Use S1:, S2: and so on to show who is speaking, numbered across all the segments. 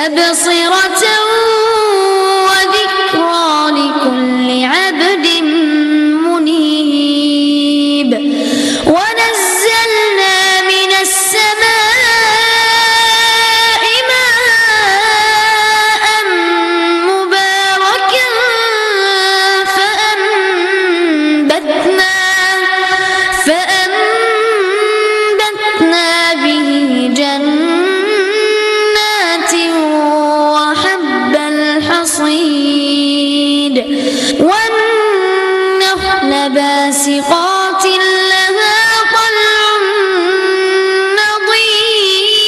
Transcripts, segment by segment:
S1: تبصرة وذكرى لكل عبد منيب. ونزلنا من السماء ماء مباركا فأنبتنا به جنات وحب الحصيد والنخل باسقات لها طلع نضيد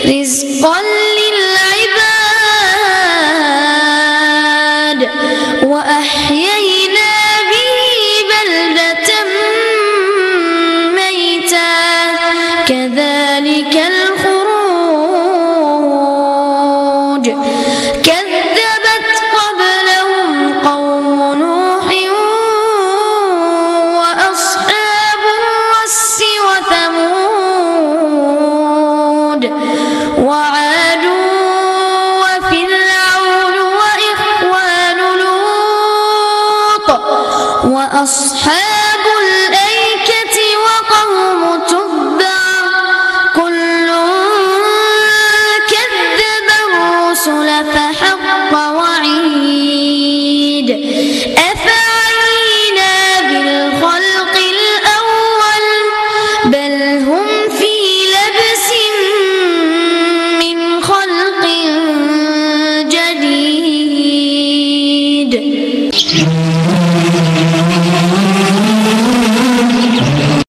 S1: رزقا للعباد. وأحيينا به بلدة ميتا كذلك الخروج. كذبت قبلهم قوم نوح وأصحاب الرس وثمود وعاد وفرعون وإخوان لوط وأصحاب الأيكة وقوم